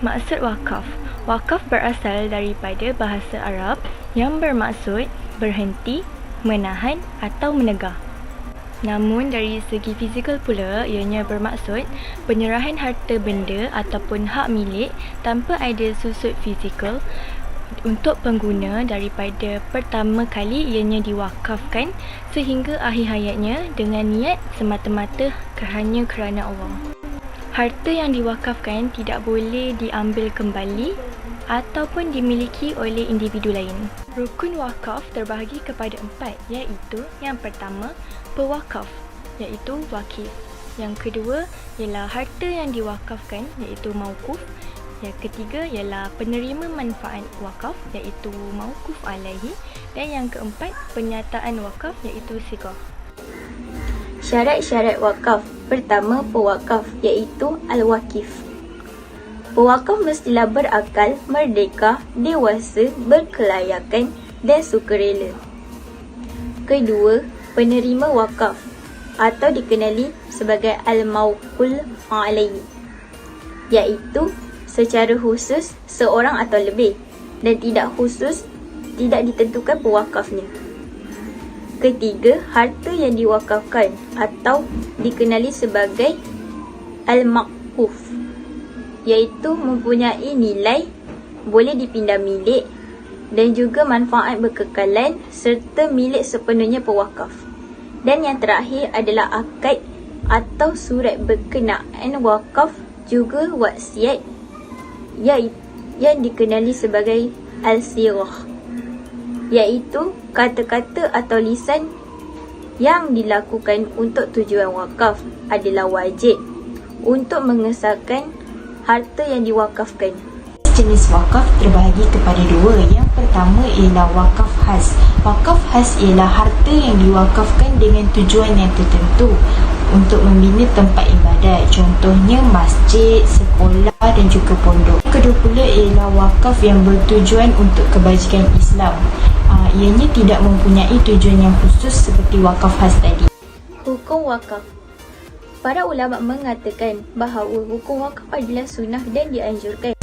Maksud wakaf. Wakaf berasal daripada bahasa Arab yang bermaksud berhenti, menahan atau menegah. Namun dari segi fizikal pula, ianya bermaksud penyerahan harta benda ataupun hak milik tanpa ada susut fizikal untuk pengguna daripada pertama kali ianya diwakafkan sehingga akhir hayatnya dengan niat semata-mata hanya kerana Allah. Harta yang diwakafkan tidak boleh diambil kembali ataupun dimiliki oleh individu lain. Rukun wakaf terbahagi kepada 4, iaitu yang pertama, pewakaf, iaitu wakif. Yang kedua ialah harta yang diwakafkan, iaitu mauquf. Yang ketiga ialah penerima manfaat wakaf, iaitu mauquf alaihi. Dan yang keempat, penyataan wakaf, iaitu sighah. Syarat-syarat wakaf. Pertama, pewakaf, iaitu al-wakif. Pewakaf mestilah berakal, merdeka, dewasa, berkelayakan dan sukarela. Kedua, penerima wakaf atau dikenali sebagai al-mauqul alaihi, iaitu secara khusus seorang atau lebih dan tidak ditentukan pewakafnya. Ketiga, harta yang diwakafkan atau dikenali sebagai al-maquf, iaitu mempunyai nilai, boleh dipindah milik dan juga manfaat berkekalan serta milik sepenuhnya pewakaf. Dan yang terakhir adalah akad atau surat berkenaan wakaf, juga wasiat yang dikenali sebagai al-sighah, iaitu kata-kata atau lisan yang dilakukan untuk tujuan wakaf adalah wajib untuk mengesahkan harta yang diwakafkan. Jenis wakaf terbahagi kepada 2. Yang pertama ialah wakaf khas. Wakaf khas ialah harta yang diwakafkan dengan tujuan yang tertentu untuk membina tempat ibadat, contohnya masjid, sekolah dan juga pondok. Kedua pula ialah wakaf yang bertujuan untuk kebajikan Islam. Ianya tidak mempunyai tujuan yang khusus seperti wakaf khas tadi. Hukum wakaf. Para ulama mengatakan bahawa hukum wakaf adalah sunnah dan dianjurkan.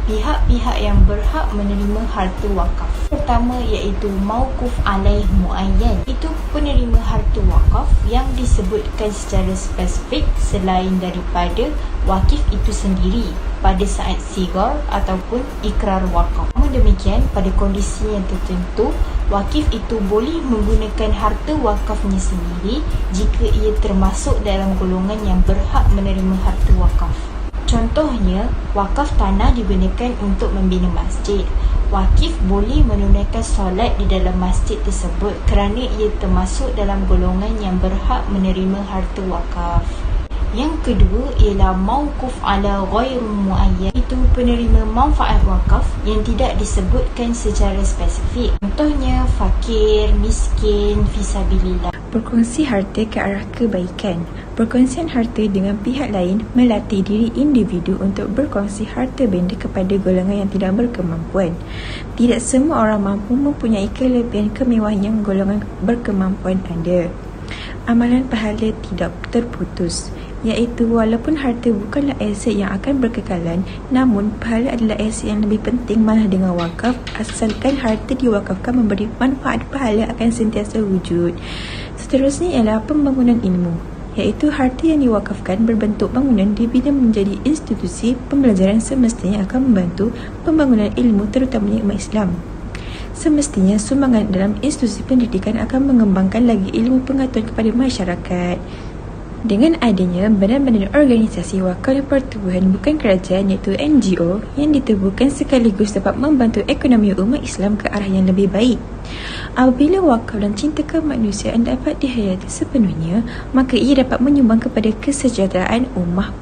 Pihak-pihak yang berhak menerima harta wakaf. Pertama iaitu mauquf alaih muayyan. Itu penerima harta wakaf yang disebutkan secara spesifik selain daripada wakif itu sendiri pada saat sighar ataupun ikrar wakaf. Namun demikian, pada kondisi yang tertentu, wakif itu boleh menggunakan harta wakafnya sendiri jika ia termasuk dalam golongan yang berhak menerima harta wakaf. Contohnya, wakaf tanah digunakan untuk membina masjid. Wakif boleh menunaikan solat di dalam masjid tersebut kerana ia termasuk dalam golongan yang berhak menerima harta wakaf. Yang kedua ialah mauquf ala ghairu muayyan. Itu penerima manfaat wakaf yang tidak disebutkan secara spesifik. Contohnya fakir, miskin, fisabilillah. Berkongsi harta ke arah kebaikan. Perkongsian harta dengan pihak lain melatih diri individu untuk berkongsi harta benda kepada golongan yang tidak berkemampuan. Tidak semua orang mampu mempunyai kelebihan kemewahan yang golongan berkemampuan ada. Amalan pahala tidak terputus, iaitu walaupun harta bukanlah aset yang akan berkekalan, namun pahala adalah aset yang lebih penting malah dengan wakaf, asalkan harta diwakafkan memberi manfaat, pahala akan sentiasa wujud. Seterusnya ialah pembangunan ilmu, iaitu harta yang diwakafkan berbentuk bangunan dibina menjadi institusi pembelajaran semestinya akan membantu pembangunan ilmu terutamanya umat Islam. Semestinya sumbangan dalam institusi pendidikan akan mengembangkan lagi ilmu pengetahuan kepada masyarakat. Dengan adanya badan-badan organisasi wakaf pertubuhan bukan kerajaan iaitu NGO yang ditubuhkan sekaligus dapat membantu ekonomi umat Islam ke arah yang lebih baik. Apabila wakaf dan cinta kemanusiaan dapat dihayati sepenuhnya, maka ia dapat menyumbang kepada kesejahteraan ummah.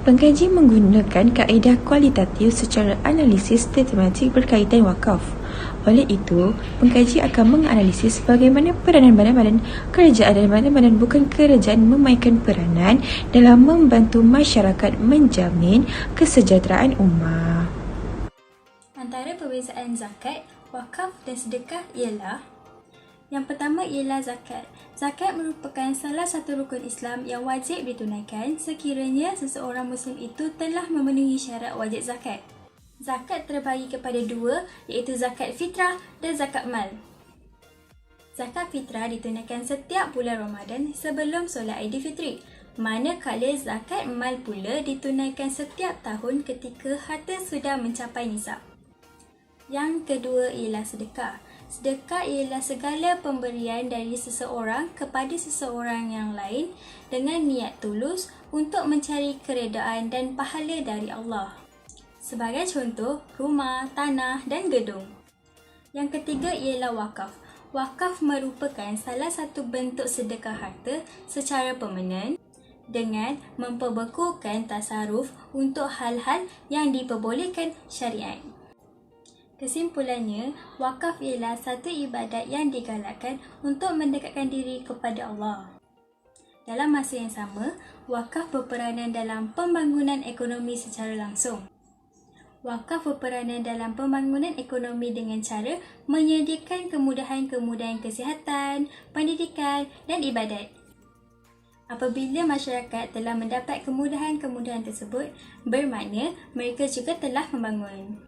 Pengkaji menggunakan kaedah kualitatif secara analisis sistematik berkaitan wakaf. Oleh itu, pengkaji akan menganalisis bagaimana peranan badan-badan kerajaan dan badan-badan bukan kerajaan memainkan peranan dalam membantu masyarakat menjamin kesejahteraan ummah. Antara perbezaan zakat, wakaf dan sedekah ialah Yang pertama ialah zakat. Zakat merupakan salah satu rukun Islam yang wajib ditunaikan sekiranya seseorang Muslim itu telah memenuhi syarat wajib zakat. Zakat terbagi kepada dua, iaitu zakat fitrah dan zakat mal. Zakat fitrah ditunaikan setiap bulan Ramadan sebelum solat Aidilfitri, manakala zakat mal pula ditunaikan setiap tahun ketika harta sudah mencapai nisab. Yang kedua ialah sedekah. Sedekah ialah segala pemberian dari seseorang kepada seseorang yang lain dengan niat tulus untuk mencari keredaan dan pahala dari Allah. Sebagai contoh, rumah, tanah dan gedung. Yang ketiga ialah wakaf. Wakaf merupakan salah satu bentuk sedekah harta secara permanen dengan memperbekukan tasarruf untuk hal-hal yang diperbolehkan syariat. Kesimpulannya, wakaf ialah satu ibadat yang digalakkan untuk mendekatkan diri kepada Allah. Dalam masa yang sama, wakaf berperanan dalam pembangunan ekonomi secara langsung. Wakaf berperanan dalam pembangunan ekonomi dengan cara menyediakan kemudahan-kemudahan kesihatan, pendidikan dan ibadat. Apabila masyarakat telah mendapat kemudahan-kemudahan tersebut, bermakna mereka juga telah membangun.